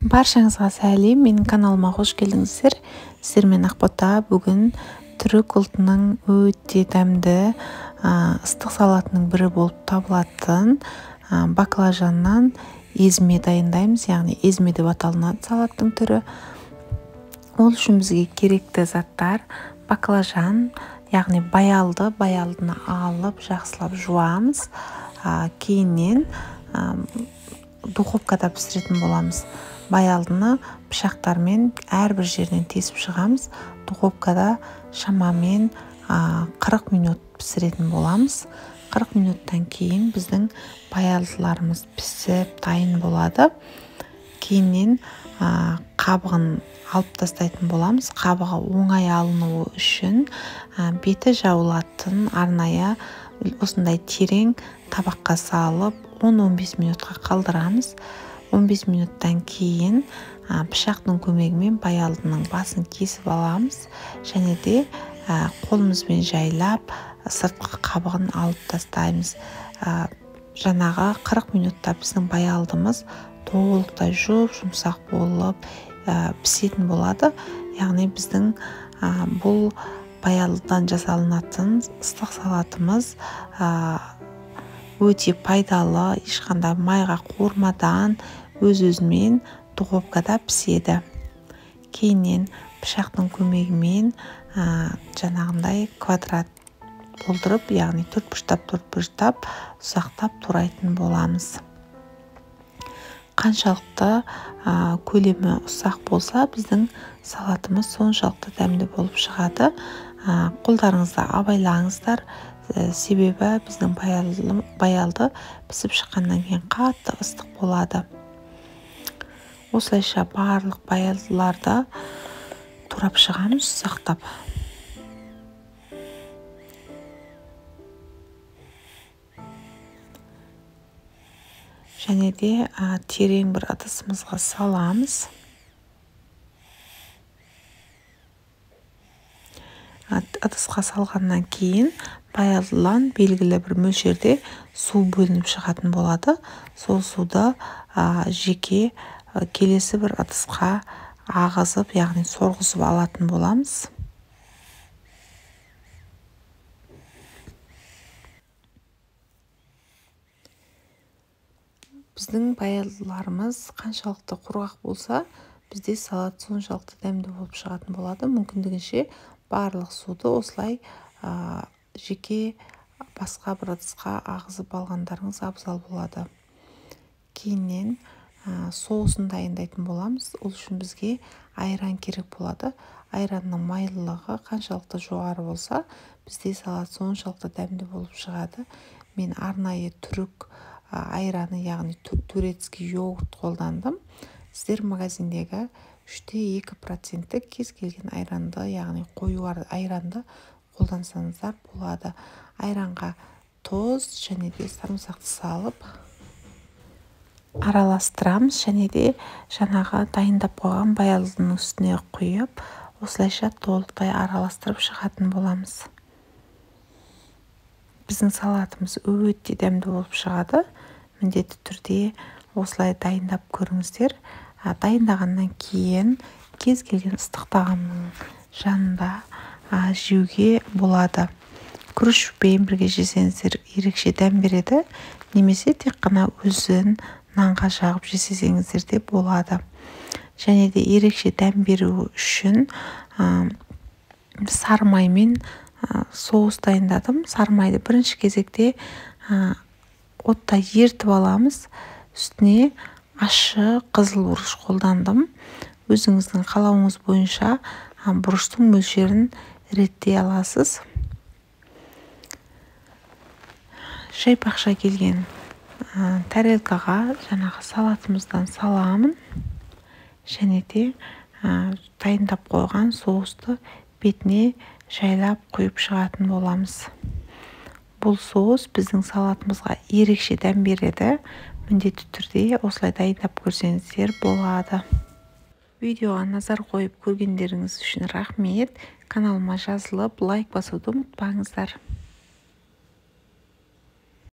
Баршаңызға сәлем, менің каналыма қош келдіңіздер. Сіздермен Ақбота бүгін түрік ұлтының өте дәмді ыстық салатының бірі болып табылатын баклажаннан ezme дайындаймыз, яғни ezme деп аталынады салаттың түрі. Ол үшін бізге керекті заттар: баклажан, яғни баялдыны алып, жақсылап жуамыз. Кейіннен духовкада пісіретін боламыз. Баялдыны пышақтармен әрбір жерінен тесіп шығамыз. Духовкада шамамен 40 минут пісіретін боламыз. 40 минуттан кейін біздің баялдыларымыз пісіп дайын болады. Кейіннен қабығын алып тастайтын боламыз. Қабығы оңай алынуы үшін беті жауылатын арнайы осындай терең табаққа салып 10-15 минутқа қалдырамыз. 15 минуттан кейін пышақтың көмегімен баялдының басын кесіп аламыз, және де қолымызбен жайлап сыртқы қабығын алып тастаймыз. Жаңағы 40 минутта біздің баялдымыз толықтай жұмсақ болып пісетін болады. Яғни біздің бұл баялдыдан жасалынатын ыстық салатымыз өте пайдалы, ешқандай майға қуырмадан өз-өзімен духовкада піседі. Кейіннен пышақтың көмегімен жаңағындай квадрат болдырып, яғни төртбұрыштап ұсақтап турайтын боламыз. Қаншалықты көлемі ұсақ болса, біздің салатымыз соншалықты дәмді болып шығады. Қолдарыңызды абайлаңыздар, себебі біздің баялды пісіп шыққаннан кейін қатты ыстық болады. Осылайша барлық баялдыларды турап шығамыз, ұсақтап. Және де терең бір ыдысымызға саламыз. Ыдысқа салғаннан кейін баялдыдан белгілі бір мөлшерде су бөлініп шығатын болады. Сол суды жеке келесі бір ыдысқа ағызып, яғни сорғызып алатын боламыз. Біздің баялдыларымыз қаншалықты құрғақ болса, бізде салат соншалықты дәмді болып шығатын болады. Мүмкіндігінше барлық суды осылай жеке басқа бір ыдысқа ағызып алғандарыңыз абзал болады. Кейіннен соусын дайындайтын боламыз. Ол үшін бізге айран керек болады. Айранның майлылығы қаншалықты жоғары болса, бізде салат соншалықты дәмді болып шығады. Мен арнайы түрік айраны, яғни турецкий йогурт қолдандым. Сіздер магазиндегі 3,2% кез келген айранды, яғни қою айранды қолдансаңыздар болады. Айранға тұз және де сарымсақты салып араластырамыз, және де жаңағы дайындап қойған баялдының үстіне құйып, осылайша толықтай араластырып шығатын боламыз. Біздің салатымыз өте дәмді болып шығады. Міндетті түрде осылай дайындап көріңіздер. Дайындағаннан кейін кез келген ыстық тағамның жанында жеуге болады. Күрішпен бірге жесеңіздер ерекше дәм береді, немесе тек қана өзін нанға жағып жесеңіздер де болады. Және де ерекше дәм беру үшін сары маймен соус дайындадым. Сары майды бірінші кезекте отта ертіп аламыз. Үстіне ащы қызыл бұрыш қолдандым. Өзіңіздің қалауыңыз бойынша бұрыштың мөлшерін реттей аласыз. Жайпақша келген тарелкаға жаңағы салатымыздан саламын, және де дайындап қойған соусты бетіне жайлап құйып шығатын боламыз. Бұл соус біздің салатымызға ерекше дәм береді. Міндетті түрде осылай дайындап көрсеңіздер болады. Видеоға назар қойып көргендеріңіз үшін рахмет. Каналыма жазылып, лайк басуды ұмытпаңыздар.